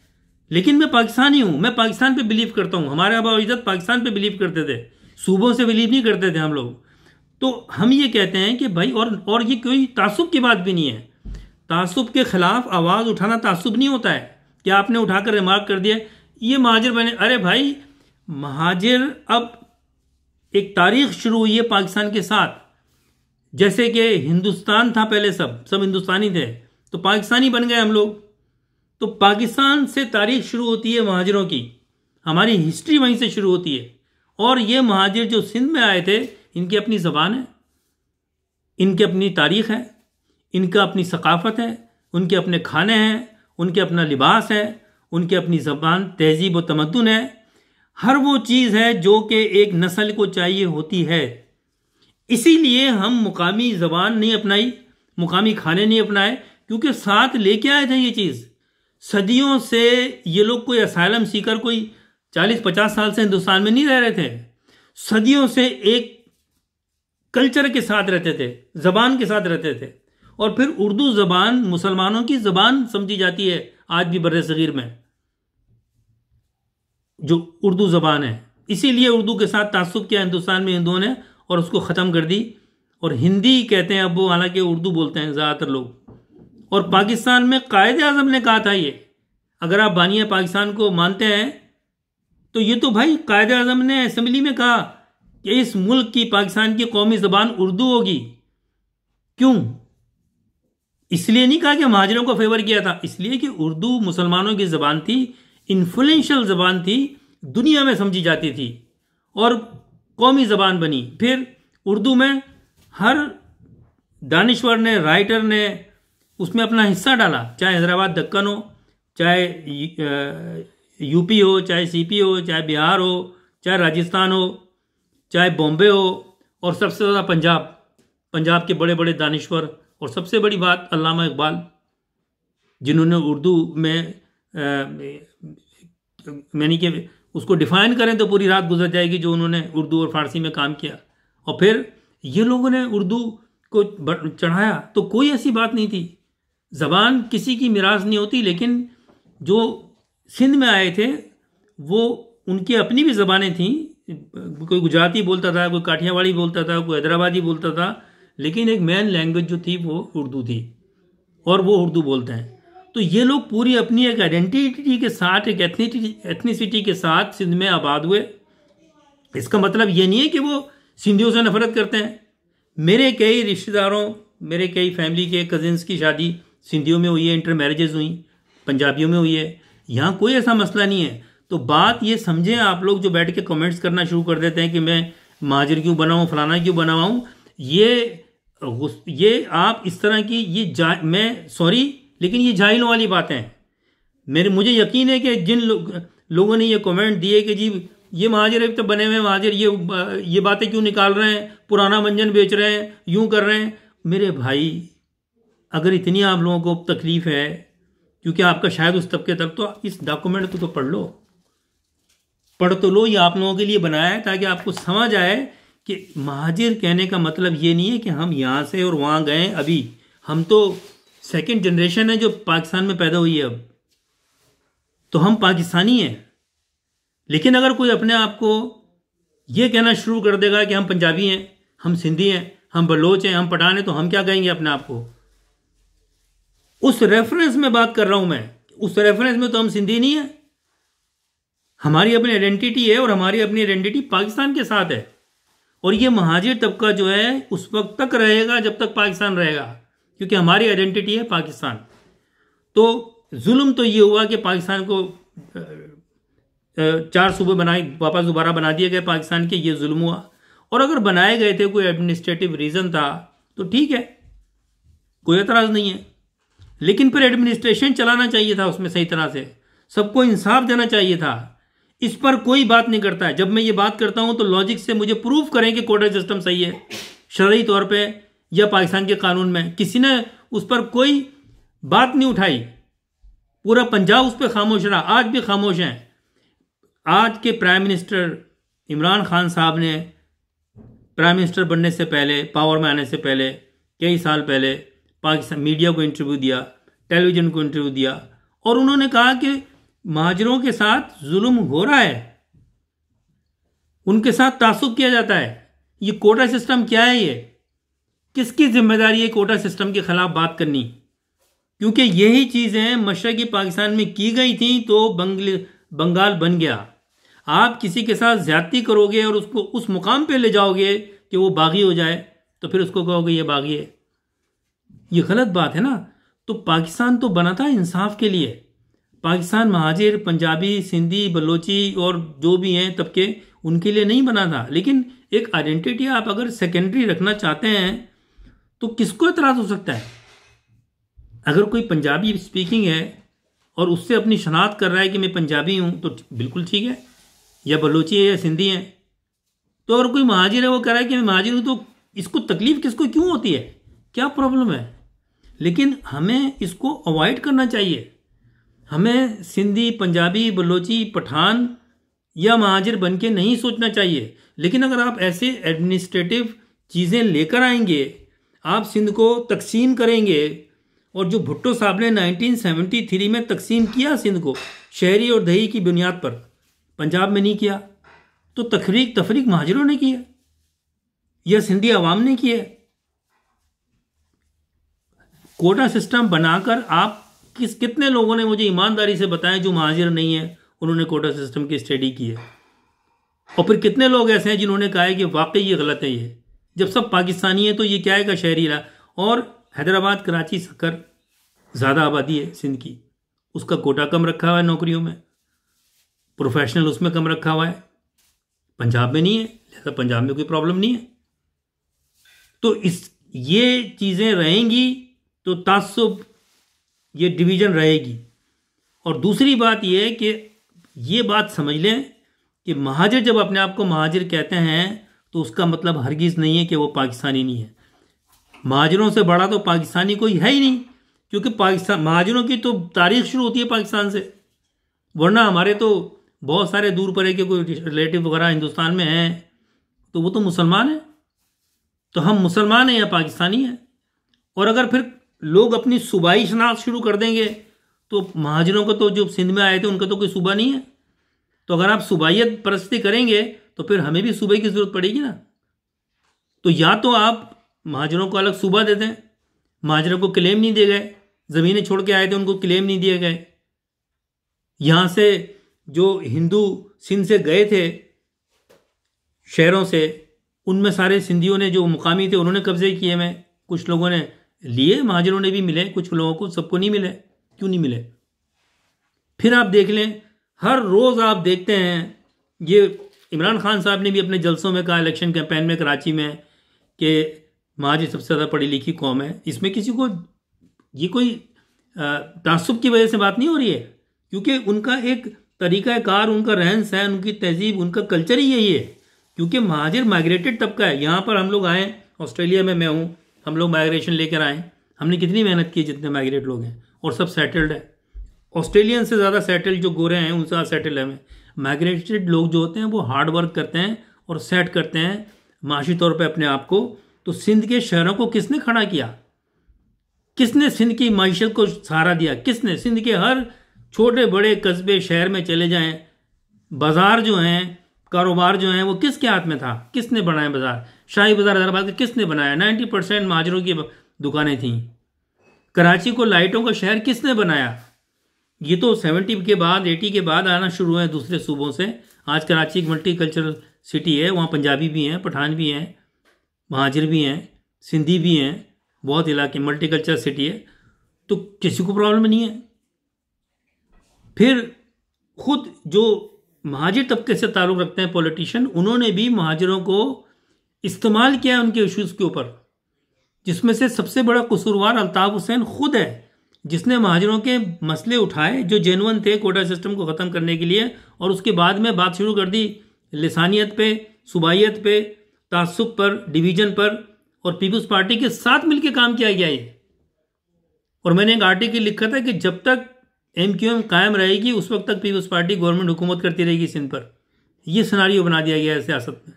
लेकिन मैं पाकिस्तानी हूँ, मैं पाकिस्तान पे बिलीव करता हूँ। हमारे आबा अजदाद पाकिस्तान पे बिलीव करते थे, सूबों से बिलीव नहीं करते थे हम लोग। तो हम ये कहते हैं कि भाई, और ये कोई तासुब की बात भी नहीं है। तासुब के खिलाफ आवाज़ उठाना तासुब नहीं होता है कि आपने उठाकर रिमार्क कर दिया ये महाजिर बने। अरे भाई, महाजिर अब एक तारीख शुरू हुई है पाकिस्तान के साथ। जैसे कि हिंदुस्तान था पहले, सब हिंदुस्तानी थे, तो पाकिस्तानी बन गए हम लोग। तो पाकिस्तान से तारीख शुरू होती है महाजिरों की, हमारी हिस्ट्री वहीं से शुरू होती है। और ये महाजिर जो सिंध में आए थे, इनकी अपनी ज़बान है, इनकी अपनी तारीख़ है, इनका अपनी सकाफ़त है, उनके अपने खाने हैं, उनके अपना लिबास है, उनके अपनी ज़बान, तहजीब व तमद्दुन है। हर वो चीज़ है जो कि एक नस्ल को चाहिए होती है। इसीलिए हम मुकामी ज़बान नहीं अपनाई, मुकामी खाने नहीं अपनाए, क्योंकि साथ लेके आए थे ये चीज़। सदियों से ये लोग कोई असाइलम सीकर कोई 40-50 साल से हिंदुस्तान में नहीं रह रहे थे। सदियों से एक कल्चर के साथ रहते थे, ज़बान के साथ रहते थे। और फिर उर्दू ज़बान मुसलमानों की ज़बान समझी जाती है आज भी बर्रे सगीर में, जो उर्दू ज़बान है। इसीलिए उर्दू के साथ तासुब किया हिंदुस्तान में हिंदुओं ने और उसको ख़त्म कर दी, और हिंदी कहते हैं अब वो, हालांकि उर्दू बोलते हैं ज़्यादातर लोग। और पाकिस्तान में कायदे आज़म ने कहा था ये, अगर आप बानिया पाकिस्तान को मानते हैं तो ये तो भाई कायदे आज़म ने असेंबली में कहा कि इस मुल्क की, पाकिस्तान की कौमी ज़बान उर्दू होगी। क्यों? इसलिए नहीं कहा कि महाजिरों को फेवर किया था, इसलिए कि उर्दू मुसलमानों की ज़बान थी, इन्फ्लुएंशियल ज़बान थी, दुनिया में समझी जाती थी और कौमी ज़बान बनी। फिर उर्दू में हर दानिश्वर ने, राइटर ने उसमें अपना हिस्सा डाला, चाहे हैदराबाद दक्कन हो, चाहे यूपी हो, चाहे सीपी हो, चाहे बिहार हो, चाहे राजस्थान हो, चाहे बॉम्बे हो, और सबसे ज़्यादा पंजाब के बड़े बड़े दानिश्वर। और सबसे बड़ी बात अल्लामा इकबाल, जिन्होंने उर्दू में मैंने कि उसको डिफ़ाइन करें तो पूरी रात गुजर जाएगी, जो उन्होंने उर्दू और फ़ारसी में काम किया। और फिर ये लोगों ने उर्दू को चढ़ाया, तो कोई ऐसी बात नहीं थी। ज़बान किसी की मिराज नहीं होती, लेकिन जो सिंध में आए थे वो, उनकी अपनी भी ज़बानें थीं। कोई गुजराती बोलता था, कोई काठियावाड़ी बोलता था, कोई हैदराबादी बोलता था, लेकिन एक मेन लैंग्वेज जो थी वो उर्दू थी, और वो उर्दू बोलते हैं। तो ये लोग पूरी अपनी एक आइडेंटिटी के साथ, एक एथनिसिटी के साथ सिंध में आबाद हुए। इसका मतलब ये नहीं है कि वो सिंधियों से नफरत करते हैं। मेरे कई रिश्तेदारों, मेरे कई फैमिली के कजिन्स की शादी सिंधियों में हुई है, इंटर मैरिजेज हुई, पंजाबियों में हुई है। यहाँ कोई ऐसा मसला नहीं है। तो बात ये समझें आप लोग जो बैठ के कमेंट्स करना शुरू कर देते हैं कि मैं महाजिर क्यों बनाऊँ, फलाना क्यों बनाऊँ, ये आप इस तरह की, ये मैं सॉरी, लेकिन ये जाहिलों वाली बातें हैं। मुझे यकीन है कि जिन लोग लोगों ने ये कमेंट दिए कि जी ये महाजिर अभी तो बने हुए महाजिर, ये बातें क्यों निकाल रहे हैं, पुराना मंजन बेच रहे हैं, यूं कर रहे हैं। मेरे भाई, अगर इतनी आप लोगों को तकलीफ है, क्योंकि आपका शायद उस तबके तक, तो इस डॉक्यूमेंट को तो पढ़ लो, पढ़ तो लो। ये आप लोगों के लिए बनाया है ताकि आपको समझ आए कि महाजिर कहने का मतलब ये नहीं है कि हम यहाँ से और वहाँ गए। अभी हम तो सेकंड जनरेशन है जो पाकिस्तान में पैदा हुई है, अब तो हम पाकिस्तानी हैं। लेकिन अगर कोई अपने आप को ये कहना शुरू कर देगा कि हम पंजाबी हैं, हम सिंधी हैं, हम बलोच हैं, हम पठान हैं, तो हम क्या कहेंगे अपने आप को? उस रेफरेंस में बात कर रहा हूं मैं, उस रेफरेंस में तो हम सिंधी नहीं है। हमारी अपनी आइडेंटिटी है और हमारी अपनी आइडेंटिटी पाकिस्तान के साथ है। और ये महाजिर तबका जो है उस वक्त तक रहेगा जब तक पाकिस्तान रहेगा, क्योंकि हमारी आइडेंटिटी है पाकिस्तान। तो जुल्म तो ये हुआ कि पाकिस्तान को 4 सूबे बनाए, वापस दोबारा बना दिए गए पाकिस्तान के, ये जुल्म हुआ। और अगर बनाए गए थे, कोई एडमिनिस्ट्रेटिव रीजन था, तो ठीक है, कोई एतराज नहीं है। लेकिन फिर एडमिनिस्ट्रेशन चलाना चाहिए था उसमें सही तरह से, सबको इंसाफ देना चाहिए था। इस पर कोई बात नहीं करता है। जब मैं ये बात करता हूं तो लॉजिक से मुझे प्रूव करें कि कोटा सिस्टम सही है शरई तौर पे या पाकिस्तान के कानून में। किसी ने उस पर कोई बात नहीं उठाई, पूरा पंजाब उस पर खामोश रहा, आज भी खामोश हैं। आज के प्राइम मिनिस्टर इमरान खान साहब ने प्राइम मिनिस्टर बनने से पहले, पावर में आने से पहले, कई साल पहले पाकिस्तान मीडिया को इंटरव्यू दिया, टेलीविजन को इंटरव्यू दिया, और उन्होंने कहा कि महाजिरों के साथ जुल्म हो रहा है, उनके साथ तासुब किया जाता है। ये कोटा सिस्टम क्या है? ये किसकी जिम्मेदारी है कोटा सिस्टम के खिलाफ बात करनी? क्योंकि यही चीजें मशरकी पाकिस्तान में की गई थी तो बंगाल बन गया। आप किसी के साथ ज्यादती करोगे और उसको उस मुकाम पे ले जाओगे कि वो बागी हो जाए, तो फिर उसको कहोगे ये बागी है। ये गलत बात है ना। तो पाकिस्तान तो बना था इंसाफ के लिए। पाकिस्तान महाजिर, पंजाबी, सिंधी, बलोची और जो भी हैं तबके, उनके लिए नहीं बना था। लेकिन एक आइडेंटिटी आप अगर सेकेंडरी रखना चाहते हैं तो किसको एतराज हो सकता है? अगर कोई पंजाबी स्पीकिंग है और उससे अपनी शनाख्त कर रहा है कि मैं पंजाबी हूं, तो बिल्कुल ठीक है, या बलोची है या सिंधी है। तो अगर कोई महाजिर है वो कह रहा है कि मैं महाजिर हूं, तो इसको तकलीफ किसको क्यों होती है? क्या प्रॉब्लम है? लेकिन हमें इसको अवॉइड करना चाहिए। हमें सिंधी, पंजाबी, बलोची, पठान या महाजिर बन के नहीं सोचना चाहिए। लेकिन अगर आप ऐसे एडमिनिस्ट्रेटिव चीज़ें लेकर आएंगे, आप सिंध को तकसीम करेंगे, और जो भुट्टो साहब ने 1973 में तकसीम किया सिंध को शहरी और दही की बुनियाद पर, पंजाब में नहीं किया, तो तफरीक महाजिरों ने किया या सिंधी अवाम ने किया। कोटा सिस्टम बनाकर आप कितने लोगों ने मुझे ईमानदारी से बताया जो महाजिर नहीं है, उन्होंने कोटा सिस्टम की स्टडी की है? और फिर कितने लोग ऐसे हैं जिन्होंने कहा है कि वाकई ये गलत है? ये जब सब पाकिस्तानी है तो ये क्या है का शहरी रहा। और हैदराबाद, कराची, सक्कर ज़्यादा आबादी है सिंध की, उसका कोटा कम रखा हुआ है नौकरियों में, प्रोफेशनल उसमें कम रखा हुआ है, पंजाब में नहीं है, लिहाजा पंजाब में कोई प्रॉब्लम नहीं है। तो ये चीज़ें रहेंगी तो तासुब, ये डिवीज़न रहेगी। और दूसरी बात यह है कि ये बात समझ लें कि महाजिर जब अपने आप को महाजिर कहते हैं तो उसका मतलब हरगिज़ नहीं है कि वो पाकिस्तानी नहीं है। महाजिरों से बड़ा तो पाकिस्तानी कोई है ही नहीं, क्योंकि पाकिस्तान, महाजिरों की तो तारीख शुरू होती है पाकिस्तान से। वरना हमारे तो बहुत सारे दूर परे के कोई रिलेटिव वगैरह हिंदुस्तान में हैं, तो वो तो मुसलमान हैं। तो हम मुसलमान हैं या पाकिस्तानी हैं? और अगर फिर लोग अपनी सूबाई शनाख्त शुरू कर देंगे तो महाजिरों को तो जो सिंध में आए थे उनका तो कोई सूबा नहीं है। तो अगर आप सूबाइयत परस्ती करेंगे तो फिर हमें भी सूबे की जरूरत पड़ेगी ना। तो या तो आप महाजिरों को अलग सूबा दे दें, महाजिरों को क्लेम नहीं दिए गए, ज़मीनें छोड़ के आए थे उनको क्लेम नहीं दिए गए। यहाँ से जो हिंदू सिंध से गए थे शहरों से, उनमें सारे सिंधियों ने जो मुकामी थे उन्होंने कब्जे किए में, कुछ लोगों ने लिए, महाजिरों ने भी मिले, कुछ लोगों को, सबको नहीं मिले। क्यों नहीं मिले? फिर आप देख लें, हर रोज़ आप देखते हैं, ये इमरान खान साहब ने भी अपने जलसों में कहा इलेक्शन कैंपेन में कराची में कि महाजिर सबसे ज़्यादा पढ़ी लिखी कौम है। इसमें किसी को ये कोई तासुब की वजह से बात नहीं हो रही है, क्योंकि उनका एक तरीक़ाकार, उनका रहन सहन, उनकी तहजीब, उनका कल्चर ही यही है। क्योंकि महाजिर माइग्रेटेड तबका है। यहाँ पर हम लोग आए, ऑस्ट्रेलिया में मैं हूँ, हम लोग माइग्रेशन लेकर आए, हमने कितनी मेहनत की, जितने माइग्रेट लोग हैं, और सब सेटल्ड है। ऑस्ट्रेलियन से ज़्यादा सेटल्ड जो गोरे हैं उनसे ज़्यादा सेटल है। माइग्रेटेड लोग जो होते हैं वो हार्ड वर्क करते हैं और सेट करते हैं माशी तौर पे अपने आप को। तो सिंध के शहरों को किसने खड़ा किया? किसने सिंध की माईशत को सहारा दिया? किसने? सिंध के हर छोटे बड़े कस्बे शहर में चले जाएं, बाजार जो हैं, कारोबार जो हैं, वो किसके हाथ में था? किसने बनाया बाजार? शाही बाजार हैदराबाद का किसने बनाया? 90% महाजरों की दुकानें थीं। कराची को लाइटों का शहर किसने बनाया? ये तो 70 के बाद 80 के बाद आना शुरू है दूसरे सूबों से। आज कराची एक मल्टी कल्चरल सिटी है, वहाँ पंजाबी भी हैं, पठान भी हैं, महाजिर भी हैं, सिंधी भी हैं, बहुत इलाके मल्टी कल्चरल सिटी है। तो किसी को प्रॉब्लम नहीं है। फिर खुद जो महाजिर तबके से ताल्लुक़ रखते हैं पॉलिटिशियन, उन्होंने भी महाजिरों को इस्तेमाल किया है उनके इश्यूज़ के ऊपर, जिसमें से सबसे बड़ा कसूरवार अल्ताफ़ हुसैन खुद है, जिसने महाजिरों के मसले उठाए जो जेन्युइन थे कोटा सिस्टम को ख़त्म करने के लिए, और उसके बाद में बात शुरू कर दी लिसानियत पे, सूबाइयत पे, तासुब पर, डिवीज़न पर, और पीपल्स पार्टी के साथ मिलकर काम किया गया ये। और मैंने एक आर्टिकल लिखा था कि जब तक MQM कायम रहेगी उस वक्त तक पीपल्स पार्टी गवर्नमेंट हुकूमत करती रहेगी सिंध पर। यह सिनारियो बना दिया गया है सियासत में।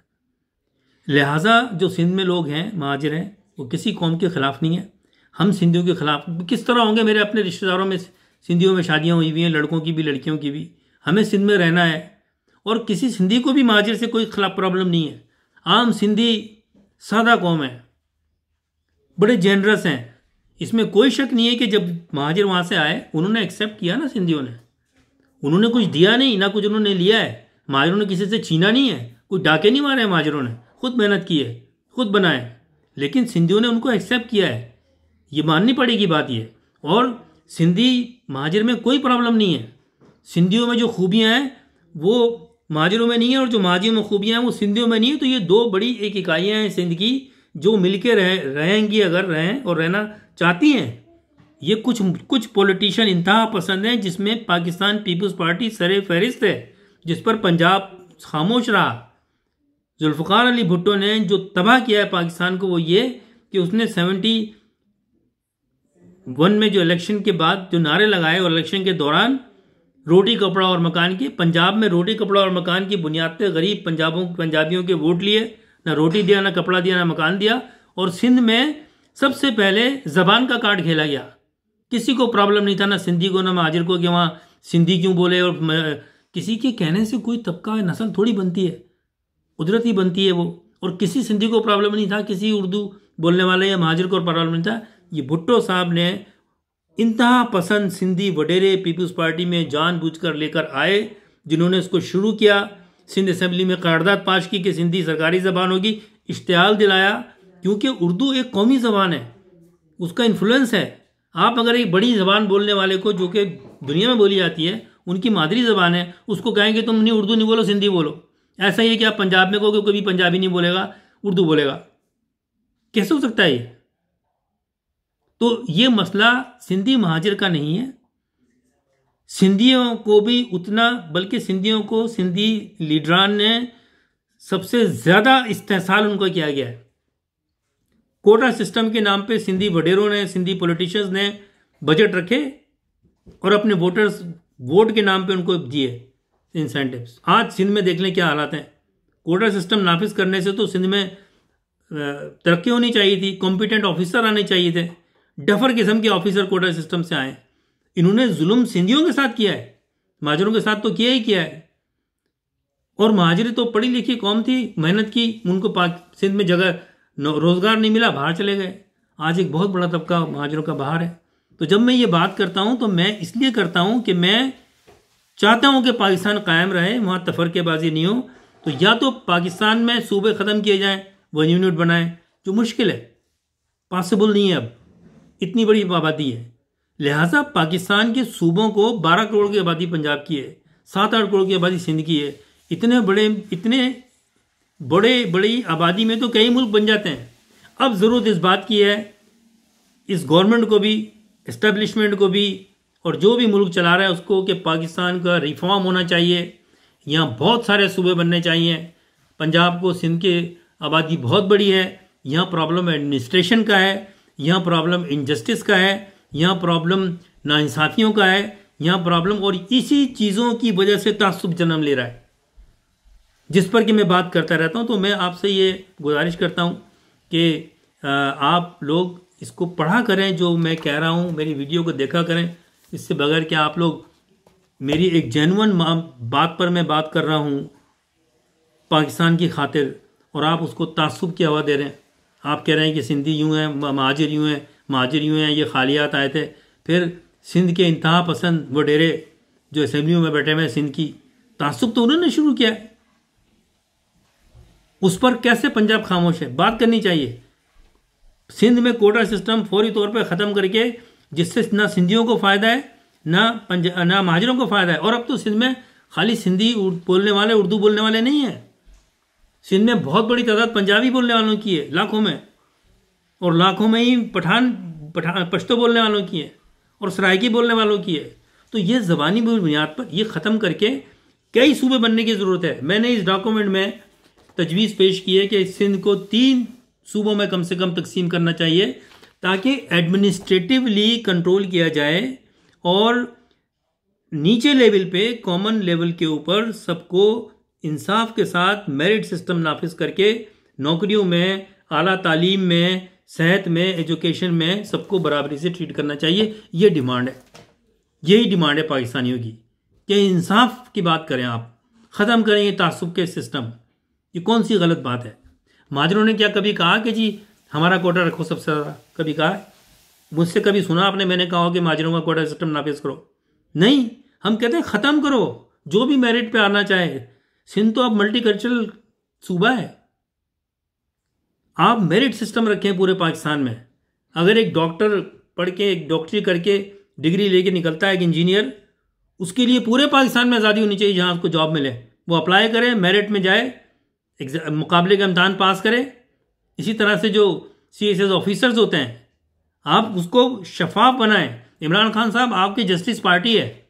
लिहाजा जो सिंध में लोग हैं, महाजिर हैं, वो किसी कौम के ख़िलाफ़ नहीं है। हम सिंधियों के ख़िलाफ़ किस तरह होंगे? मेरे अपने रिश्तेदारों में सिंधियों में शादियाँ हुई हुई हैं, लड़कों की भी लड़कियों की भी। हमें सिंध में रहना है और किसी सिंधी को भी महाजिर से कोई खिलाफ प्रॉब्लम नहीं है। आम सिंधी सादा कौम है, बड़े जेनरस हैं, इसमें कोई शक नहीं है कि जब महाजिर वहाँ से आए उन्होंने एक्सेप्ट किया ना सिंधियों ने। उन्होंने कुछ दिया नहीं, ना कुछ उन्होंने लिया है। महाजिरों ने किसी से छीना नहीं है, कोई डाके नहीं मारे हैं महाजिरों ने, खुद मेहनत की है, खुद बनाए। लेकिन सिंधियों ने उनको एक्सेप्ट किया है, ये माननी पड़ेगी बात ये। और सिंधी महाजिर में कोई प्रॉब्लम नहीं है। सिंधियों में जो खूबियाँ हैं वो महाजिरों में नहीं है, और जो महाजिरों में खूबियाँ हैं वो सिंधियों में नहीं है। तो ये दो बड़ी एक इकाइयाँ हैं सिंध की जो मिलके रहेंगी, अगर रहें और रहना चाहती हैं। ये कुछ पॉलिटिशियन इंतहा पसंद हैं, जिसमें पाकिस्तान पीपल्स पार्टी सरे फहरिस्त है, जिस पर पंजाब खामोश रहा। जुल्फ़िकार अली भुट्टो ने जो तबाह किया है पाकिस्तान को वो ये कि उसने 71 में जो इलेक्शन के बाद जो नारे लगाए और इलेक्शन के दौरान रोटी कपड़ा और मकान की, पंजाब में रोटी कपड़ा और मकान की बुनियाद पे गरीब पंजाबियों के वोट लिए, ना रोटी दिया, ना कपड़ा दिया, ना मकान दिया। और सिंध में सबसे पहले ज़बान का कार्ड खेला गया। किसी को प्रॉब्लम नहीं था, ना सिंधी को ना महाजिर को, कि वहाँ सिंधी क्यों बोले। और किसी के कहने से कोई तबका नस्ल थोड़ी बनती है, कुदरती बनती है वो। और किसी सिंधी को प्रॉब्लम नहीं था, किसी उर्दू बोलने वाले या महाजिर को प्रॉब्लम नहीं था। ये भुट्टो साहब ने इंतहा पसंद सिंधी वडेरे पीपल्स पार्टी में जानबूझकर लेकर आए, जिन्होंने इसको शुरू किया। सिंध असेंबली में करारदाद पाश की कि सिंधी सरकारी ज़बान होगी, इश्तिहाल दिलाया, क्योंकि उर्दू एक कौमी ज़बान है, उसका इन्फ्लुएंस है। आप अगर एक बड़ी ज़बान बोलने वाले को, जो कि दुनिया में बोली जाती है, उनकी मादरी ज़बान है, उसको कहेंगे तुम नहीं उर्दू नहीं बोलो, सिंधी बोलो। ऐसा ही है कि आप पंजाब में कहोगे कोई भी पंजाबी नहीं बोलेगा, उर्दू बोलेगा। कैसे हो सकता है ये? तो ये मसला सिंधी महाजिर का नहीं है, सिंधियों को भी उतना, बल्कि सिंधियों को सिंधी लीडरान ने सबसे ज़्यादा इस्तेहसाल उनको किया गया है। कोटा सिस्टम के नाम पे सिंधी वडेरों ने, सिंधी पॉलिटिशियंस ने बजट रखे और अपने वोटर्स वोट के नाम पे उनको दिए इंसेंटिव्स। आज सिंध में देख लें क्या हालात हैं। कोटा सिस्टम नाफिज करने से तो सिंध में तरक्की होनी चाहिए थी, कॉम्पिटेंट ऑफिसर आने चाहिए थे। डफर किस्म के ऑफिसर कोटा सिस्टम से आए। इन्होंने जुल्म सिंधियों के साथ किया है, महाजिरों के साथ तो किया ही किया है। और महाजिर तो पढ़ी लिखी कौम थी, मेहनत की, उनको सिंध में जगह रोजगार नहीं मिला, बाहर चले गए। आज एक बहुत बड़ा तबका महाजिरों का बाहर है। तो जब मैं ये बात करता हूँ तो मैं इसलिए करता हूँ कि मैं चाहता हूँ कि पाकिस्तान कायम रहे, वहाँ तफरकेबाजी नहीं हो। तो या तो पाकिस्तान में सूबे ख़त्म किए जाएँ, वन यूनिट बनाएं, जो मुश्किल है, पॉसिबल नहीं है, अब इतनी बड़ी आबादी है। लिहाजा पाकिस्तान के सूबों को 12 करोड़ की आबादी पंजाब की है, 7-8 करोड़ की आबादी सिंध की है। इतने बड़ी आबादी में तो कई मुल्क बन जाते हैं। अब ज़रूरत इस बात की है, इस गवर्नमेंट को भी, इस्टेब्लिशमेंट को भी और जो भी मुल्क चला रहा है उसको कि पाकिस्तान का रिफॉर्म होना चाहिए, यहाँ बहुत सारे सूबे बनने चाहिए। पंजाब को, सिंध की आबादी बहुत बड़ी है, यहाँ प्रॉब्लम एडमिनिस्ट्रेशन का है, यहाँ प्रॉब्लम इनजस्टिस का है, यहाँ प्रॉब्लम नाइंसाफियों का है, यहाँ प्रॉब्लम, और इसी चीज़ों की वजह से तासुब जन्म ले रहा है, जिस पर कि मैं बात करता रहता हूँ। तो मैं आपसे ये गुजारिश करता हूँ कि आप लोग इसको पढ़ा करें, जो मैं कह रहा हूँ, मेरी वीडियो को देखा करें। इससे बगैर कि आप लोग, मेरी एक जेन्युइन बात पर मैं बात कर रहा हूँ पाकिस्तान की खातिर, और आप उसको तासुब की हवा दे रहे हैं। आप कह रहे हैं कि सिंधी यूँ हैं, महाजिर यूँ हैं, महाजिर यूँ हैं, ये खालियात आए थे। फिर सिंध के इंतहा पसंद वडेरे जो असेंबलियों में बैठे हुए हैं सिंध की, तासुब तो उन्होंने शुरू किया है। उस पर कैसे पंजाब खामोश है? बात करनी चाहिए। सिंध में कोटा सिस्टम फौरी तौर पर ख़त्म करके, जिससे ना सिंधियों को फ़ायदा है, ना महाजिरों को फ़ायदा है। और अब तो सिंध में खाली सिंधी बोलने वाले, उर्दू बोलने वाले नहीं हैं। सिंध में बहुत बड़ी तादाद पंजाबी बोलने वालों की है, लाखों में, और लाखों में ही पठान पश्तो बोलने वालों की है, और सराइकी बोलने वालों की है। तो ये ज़बानी बुनियाद पर ये ख़त्म करके कई सूबे बनने की ज़रूरत है। मैंने इस डॉक्यूमेंट में तजवीज़ पेश की है कि सिंध को 3 सूबों में कम से कम तकसीम करना चाहिए, ताकि एडमिनिस्ट्रेटिवली कंट्रोल किया जाए, और नीचे लेवल पे, कॉमन लेवल के ऊपर सबको इंसाफ के साथ मेरिट सिस्टम नाफिज करके नौकरियों में, आला तालीम में, सेहत में, एजुकेशन में सबको बराबरी से ट्रीट करना चाहिए। ये डिमांड है, यही डिमांड है पाकिस्तानियों की, कि इंसाफ की बात करें आप, ख़त्म करें ये तासुब के सिस्टम। ये कौन सी गलत बात है? महाजरों ने क्या कभी कहा कि जी हमारा कोटा रखो सबसे ज़्यादा? कभी कहा है? मुझसे कभी सुना आपने मैंने कहा कि महाजरों का कोटा सिस्टम नाफिज करो? नहीं, हम कहते हैं ख़त्म करो, जो भी मेरिट पे आना चाहे। सिंध तो अब मल्टीकल्चरल सूबा है, आप मेरिट सिस्टम रखें पूरे पाकिस्तान में। अगर एक डॉक्टर पढ़ के, एक डॉक्टरी करके, डिग्री लेके निकलता है, एक इंजीनियर, उसके लिए पूरे पाकिस्तान में आज़ादी होनी चाहिए जहाँ उसको जॉब मिले। वो अप्लाई करे, मेरिट में जाए, मुकाबले का इम्तहान पास करे। इसी तरह से जो CSS ऑफिसर्स होते हैं, आप उसको शफाफ बनाएं। इमरान खान साहब आपकी जस्टिस पार्टी है,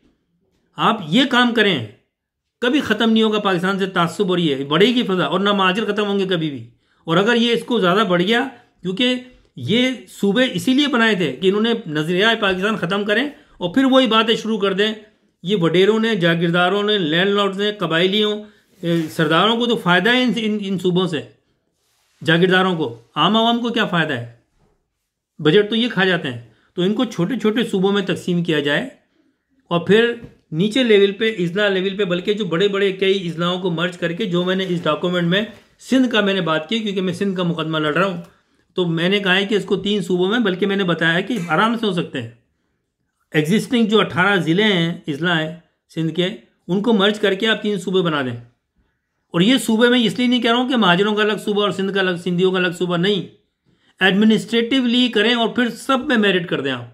आप ये काम करें। कभी ख़त्म नहीं होगा पाकिस्तान से तासुब, और ये बढ़ेगी फ़ज़ा, और ना महाजिर ख़त्म होंगे कभी भी। और अगर ये इसको ज़्यादा बढ़ गया, क्योंकि ये सूबे इसीलिए बनाए थे कि इन्होंने नज़रिया पाकिस्तान ख़त्म करें, और फिर वही बातें शुरू कर दें। ये वडेरों ने, जागीरदारों ने, लैंडलॉर्ड्स ने, कबायलियों, सरदारों को तो फ़ायदा है इन सूबों से। जागीरदारों को, आम आवाम को क्या फ़ायदा है? बजट तो ये खा जाते हैं। तो इनको छोटे छोटे सूबों में तकसीम किया जाए, और फिर नीचे लेवल पे, इजला लेवल पे, बल्कि जो बड़े बड़े कई इजलाओं को मर्ज करके, जो मैंने इस डॉक्यूमेंट में सिंध का मैंने बात की, क्योंकि मैं सिंध का मुकदमा लड़ रहा हूँ, तो मैंने कहा है कि इसको 3 सूबों में, बल्कि मैंने बताया कि आराम से हो सकते हैं। एग्जिस्टिंग जो 18 ज़िले हैं, इजला हैं सिंध के, उनको मर्ज करके आप 3 सूबे बना दें। और ये सूबे मैं इसलिए नहीं कह रहा हूँ कि महाजिरों का अलग सूबा और सिंध का अलग, सिंधियों का अलग सूबा, नहीं। एडमिनिस्ट्रेटिवली करें, और फिर सब में मेरिट कर दें आप,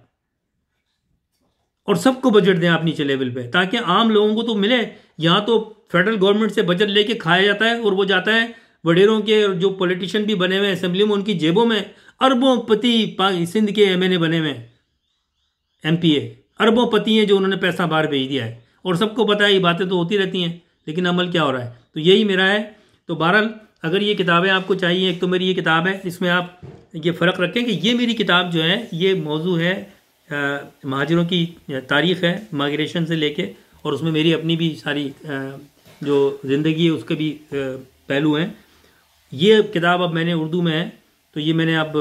और सबको बजट दें आप नीचे लेवल पे, ताकि आम लोगों को तो मिले। यहाँ तो फेडरल गवर्नमेंट से बजट लेके खाया जाता है, और वो जाता है वडेरों के, जो पॉलिटिशियन भी बने हुए हैं असेंबली में, उनकी जेबों में। अरबों पति सिंध के MNA बने हुए हैं, MPA अरबों पति हैं, जो उन्होंने पैसा बाहर भेज दिया है। और सबको पता है, ये बातें तो होती रहती हैं, लेकिन अमल क्या हो रहा है? तो यही मेरा है। तो बहरहाल, अगर ये किताबें आपको चाहिए, एक तो मेरी ये किताब है, इसमें आप ये फ़र्क रखें कि ये मेरी किताब जो है, ये मौजू है महाजिरों की तारीख़ है, माइग्रेशन से लेके, और उसमें मेरी अपनी भी सारी जो ज़िंदगी है उसके भी पहलू हैं। ये किताब अब मैंने उर्दू में है, तो ये मैंने अब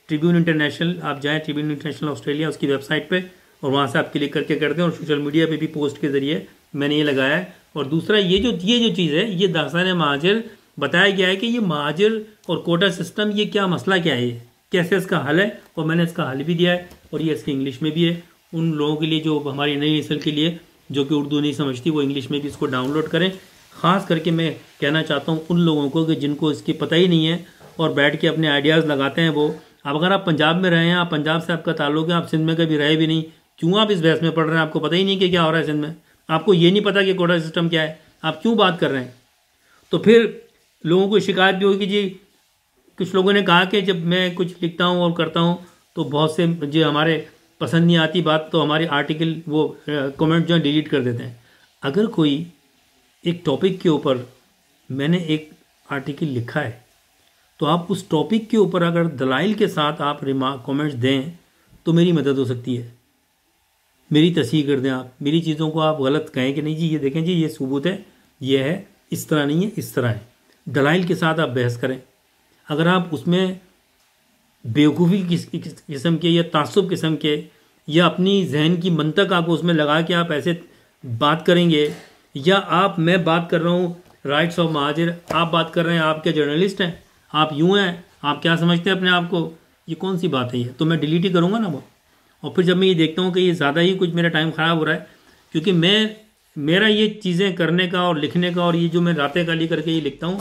ट्रिब्यून इंटरनेशनल, आप जाएं ट्रिब्यून इंटरनेशनल ऑस्ट्रेलिया, उसकी वेबसाइट पे, और वहाँ से आप क्लिक करके कर दें, और सोशल मीडिया पे भी पोस्ट के ज़रिए मैंने ये लगाया है। और दूसरा, ये जो चीज़ है, ये दास्तान महाजिर बताया गया है कि ये महाजिर और कोटा सिस्टम, ये क्या मसला क्या है, कैसे इसका हल है, और मैंने इसका हल भी दिया है, और ये इसकी इंग्लिश में भी है। उन लोगों के लिए जो हमारी नई नस्ल के लिए जो कि उर्दू नहीं समझती, वो इंग्लिश में भी इसको डाउनलोड करें। ख़ास करके मैं कहना चाहता हूँ उन लोगों को कि जिनको इसकी पता ही नहीं है, और बैठ के अपने आइडियाज़ लगाते हैं वो। अब अगर आप पंजाब में रहे हैं, आप पंजाब से आपका ताल्लुक है, आप सिंध में कभी रहे भी नहीं, क्यों आप इस बहस में पढ़ रहे हैं? आपको पता ही नहीं कि क्या हो रहा है सिंध में, आपको ये नहीं पता कि कोटा सिस्टम क्या है, आप क्यों बात कर रहे हैं? तो फिर लोगों को शिकायत भी होगी कि जी, कुछ लोगों ने कहा कि जब मैं कुछ लिखता हूँ और करता हूँ, तो बहुत से जो हमारे पसंद नहीं आती बात तो हमारे आर्टिकल वो कमेंट जो है डिलीट कर देते हैं। अगर कोई एक टॉपिक के ऊपर मैंने एक आर्टिकल लिखा है तो आप उस टॉपिक के ऊपर अगर दलाइल के साथ आप रिमार्क कमेंट्स दें तो मेरी मदद हो सकती है, मेरी तस्हीह कर दें। आप मेरी चीज़ों को आप गलत कहें कि नहीं जी ये देखें जी ये सबूत है, ये है, इस तरह नहीं है, इस तरह है। दलाइल के साथ आप बहस करें। अगर आप उसमें बेवकूफ़ी किस्म के या तासुब किस्म के या अपनी जहन की मंतक आपको उसमें लगा के आप ऐसे बात करेंगे, या मैं बात कर रहा हूँ राइट्स ऑफ महाजिर, आप बात कर रहे हैं, आप क्या जर्नलिस्ट हैं, आप यूँ हैं, आप क्या समझते हैं अपने आप को, ये कौन सी बात है ये? तो मैं डिलीट ही करूँगा ना वो। और फिर जब मैं ये देखता हूँ कि ये ज़्यादा ही कुछ मेरा टाइम ख़राब हो रहा है, क्योंकि मेरा ये चीज़ें करने का और लिखने का और ये जो मैं रातें काली करके ये लिखता हूँ,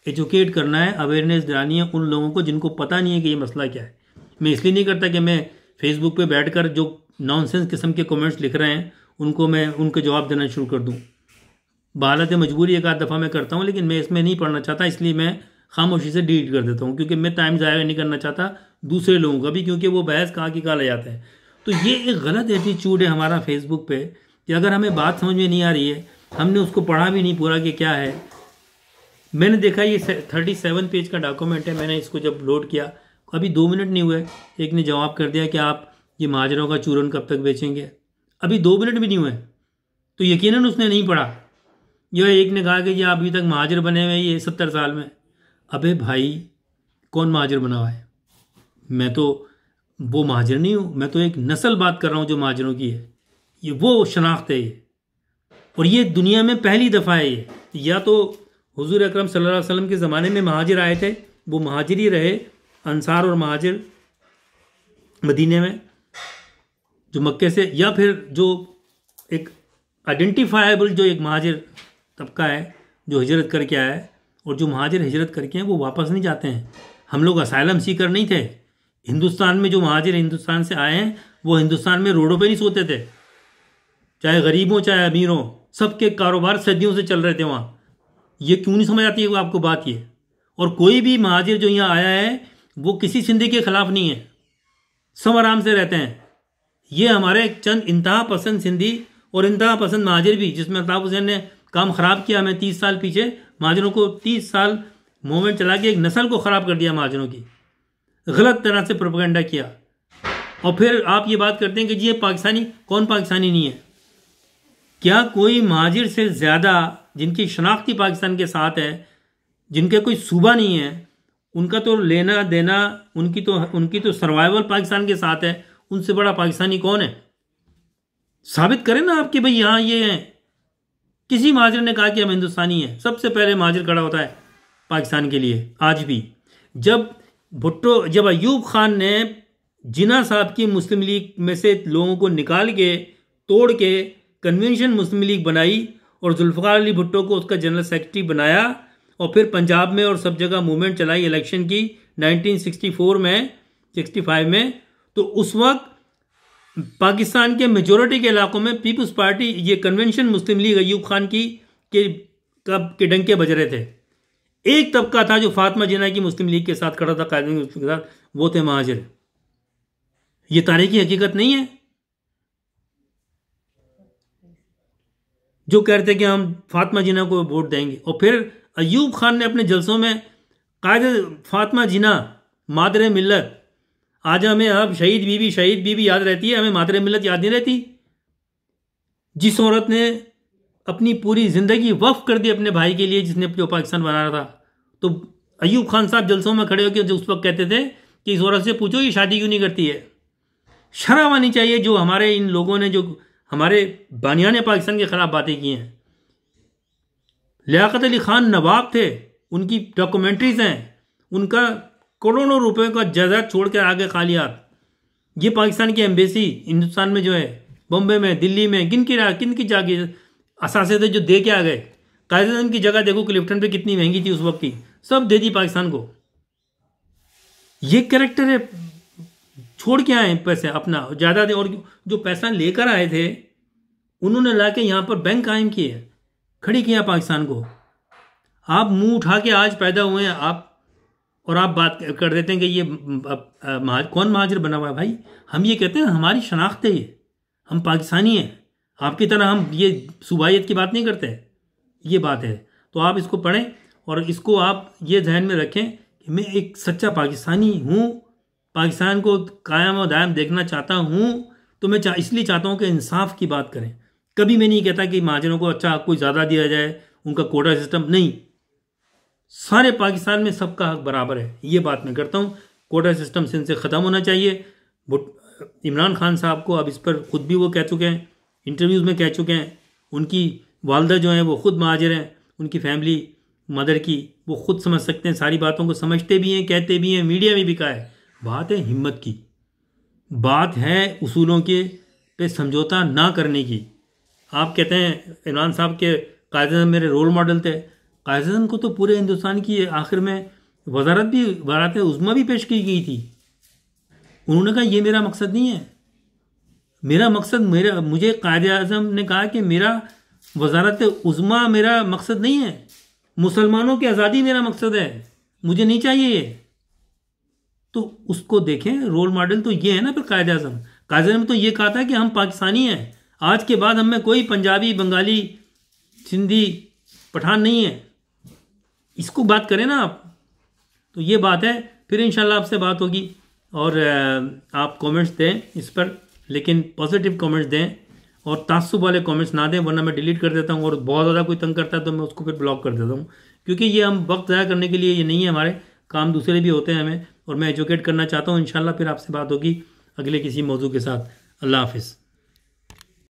एजुकेट करना है, अवेयरनेस दिलानी है उन लोगों को जिनको पता नहीं है कि ये मसला क्या है। मैं इसलिए नहीं करता कि मैं फेसबुक पे बैठकर जो नॉनसेंस किस्म के कमेंट्स लिख रहे हैं उनको मैं उनके जवाब देना शुरू कर दूँ। बहालत मजबूरी एक आध दफ़ा मैं करता हूँ, लेकिन मैं इसमें नहीं पढ़ना चाहता, इसलिए मैं खामोशी से डिलीट कर देता हूँ, क्योंकि मैं टाइम ज़ाया नहीं करना चाहता दूसरे लोगों का भी, क्योंकि वो बहस कहाँ की कहाँ ले जाते हैं। तो ये एक गलत एटीट्यूड है हमारा फेसबुक पे कि अगर हमें बात समझ में नहीं आ रही है, हमने उसको पढ़ा भी नहीं पूरा कि क्या है। मैंने देखा ये 37 पेज का डॉक्यूमेंट है, मैंने इसको जब लोड किया अभी 2 मिनट नहीं हुए, एक ने जवाब कर दिया कि आप ये महाजरों का चूरन कब तक बेचेंगे। अभी 2 मिनट भी नहीं हुए तो यकीनन उसने नहीं पढ़ा। यह एक ने कहा कि ये अभी तक महाजर बने हुए ये 70 साल में। अबे भाई कौन महाजर बना हुआ है? मैं तो वो महाजर नहीं हूँ, मैं तो एक नस्ल बात कर रहा हूँ जो महाजरों की है। ये वो शनाख्त है ये, और ये दुनिया में पहली दफ़ा है ये। या तो हुजूर अकरम सल्लल्लाहु अलैहि वसल्लम के ज़माने में महाजिर आए थे, वो महाजिर ही रहे, अंसार और महाजिर मदीने में जो मक्के से, या फिर जो एक आइडेंटिफाइबल जो एक महाजिर तबका है जो हिजरत करके आया है, और जो महाजिर हिजरत करके हैं वो वापस नहीं जाते हैं। हम लोग असाइलम सीकर नहीं थे। हिंदुस्तान में जो महाजिर हिंदुस्तान से आए हैं वो हिंदुस्तान में रोडों पे नहीं सोते थे, चाहे गरीब हो चाहे अमीर हो, सबके कारोबार सदियों से चल रहे थे वहाँ। ये क्यों नहीं समझ आती है आपको बात ये? और कोई भी महाजिर जो यहाँ आया है वो किसी सिंधी के खिलाफ नहीं है, सब आराम से रहते हैं। ये हमारे चंद इंतहा पसंद सिंधी और इंतहा पसंद महाजिर भी, जिसमें अल्ताफ हुसैन ने काम ख़राब किया। हमें 30 साल पीछे महाजरों को 30 साल मूवमेंट चला के एक नस्ल को ख़राब कर दिया महाजरों की, गलत तरह से प्रोपेगेंडा किया। और फिर आप ये बात करते हैं कि जी ये पाकिस्तानी, कौन पाकिस्तानी नहीं है? क्या कोई महाजिर से ज़्यादा जिनकी शनाख्ती पाकिस्तान के साथ है, जिनके कोई सूबा नहीं है, उनका तो लेना देना, उनकी तो सर्वाइवल पाकिस्तान के साथ है, उनसे बड़ा पाकिस्तानी कौन है? साबित करें ना आप कि भाई यहाँ ये हैं। किसी महाजिर ने कहा कि हम हिंदुस्तानी हैं? सबसे पहले महाजिर खड़ा होता है पाकिस्तान के लिए आज भी। जब अयूब खान ने जिना साहब की मुस्लिम लीग में से लोगों को निकाल के तोड़ के कन्वेंशन मुस्लिम लीग बनाई और जुल्फ़िकार अली भुट्टो को उसका जनरल सेक्रेटरी बनाया, और फिर पंजाब में और सब जगह मूवमेंट चलाई इलेक्शन की 1964 में 65 में, तो उस वक्त पाकिस्तान के मेजोरिटी के इलाकों में पीपल्स पार्टी, ये कन्वेंशन मुस्लिम लीग अयूब खान की के डंके बज रहे थे। एक तबका था जो फातिमा जिन्ना की मुस्लिम लीग के साथ खड़ा था, कायदे के साथ, वो थे महाजिर। ये तारीखी हकीकत नहीं है जो कहते कि हम फातिमा जिन्ना को वोट देंगे। और फिर अयूब खान ने अपने जलसों में कायदे फातिमा जिन्ना मादरे मिल्लत, आज हमें अब शहीद बीबी याद रहती है, हमें मादरे मिल्लत याद नहीं रहती। जिस औरत ने अपनी पूरी जिंदगी वक्फ कर दी अपने भाई के लिए, जिसने जो पाकिस्तान बना रहा था, तो अयूब खान साहब जलसों में खड़े होकर जो उस वक्त कहते थे कि इस औरत से पूछो ये शादी क्यों नहीं करती है। शर्म आनी चाहिए जो हमारे इन लोगों ने, जो हमारे बानियाने पाकिस्तान के खिलाफ बातें की हैं। लियाकत अली खान नवाब थे, उनकी डॉक्यूमेंट्रीज हैं, उनका करोड़ों रुपए का जायदाद छोड़ कर आगे खाली हाथ। ये पाकिस्तान की एम्बेसी हिंदुस्तान में जो है, बॉम्बे में, दिल्ली में, किन की जाके असासे थे जो दे के आ गए। कायदे की जगह देखो क्लिफ्टन पे कितनी महंगी थी उस वक्त की, सब दे दी पाकिस्तान को। ये कैरेक्टर है। छोड़ के आए पैसे अपना ज़्यादा दे, और जो पैसा लेकर आए थे उन्होंने लाके यहाँ पर बैंक कायम किए, खड़ी किया पाकिस्तान को। आप मुंह उठा के आज पैदा हुए हैं आप, और आप बात कर देते हैं कि ये कौन महाजिर बना हुआ है। भाई हम ये कहते हैं हमारी शनाख्त है, ये हम पाकिस्तानी हैं, आपकी तरह हम ये सूबाइयत की बात नहीं करते, ये बात है। तो आप इसको पढ़ें और इसको आप ये जहन में रखें कि मैं एक सच्चा पाकिस्तानी हूँ, पाकिस्तान को कायम और दायम देखना चाहता हूँ। तो मैं इसलिए चाहता हूँ कि इंसाफ की बात करें। कभी मैं नहीं कहता कि महाजरों को अच्छा कोई ज़्यादा दिया जाए, उनका कोटा सिस्टम नहीं, सारे पाकिस्तान में सबका हक बराबर है, ये बात मैं करता हूँ। कोटा सिस्टम सिंध से ख़त्म होना चाहिए। इमरान खान साहब को अब इस पर ख़ुद भी वो कह चुके हैं, इंटरव्यूज़ में कह चुके हैं। उनकी वालदा जो हैं वो ख़ुद महाजिर हैं, उनकी फैमिली मदर की, वो ख़ुद समझ सकते हैं, सारी बातों को समझते भी हैं, कहते भी हैं, मीडिया में भी कहा है। बात है हिम्मत की, बात है उसूलों के पे समझौता ना करने की। आप कहते हैं इमरान साहब के कायद-ए-आज़म मेरे रोल मॉडल थे। कायद-ए-आज़म को तो पूरे हिंदुस्तान की आखिर में वजारत भी, वज़ारत उज़्मा भी पेश की गई थी। उन्होंने कहा ये मेरा मकसद नहीं है, मेरा मकसद मुझे कायद-ए-आज़म ने कहा कि मेरा वज़ारत उज़्मा मेरा मकसद नहीं है, मुसलमानों की आज़ादी मेरा मकसद है, मुझे नहीं चाहिए ये। तो उसको देखें, रोल मॉडल तो ये है ना। फिर कायद-ए-आज़म तो ये कहा था कि हम पाकिस्तानी हैं, आज के बाद हम में कोई पंजाबी, बंगाली, सिंधी, पठान नहीं है। इसको बात करें ना आप। तो ये बात है। फिर इंशाल्लाह आपसे बात होगी और आप कमेंट्स दें इस पर, लेकिन पॉजिटिव कमेंट्स दें और ताज्जुब वाले कमेंट्स ना दें, वरना मैं डिलीट कर देता हूँ। और बहुत ज़्यादा कोई तंग करता है तो मैं उसको फिर ब्लॉक कर देता हूँ, क्योंकि ये हम वक्त ज़ाया करने के लिए ये नहीं है, हमारे काम दूसरे भी होते हैं हमें, और मैं एजुकेट करना चाहता हूँ। इंशाल्लाह फिर आपसे बात होगी अगले किसी मौजू के साथ। अल्लाह हाफिज़।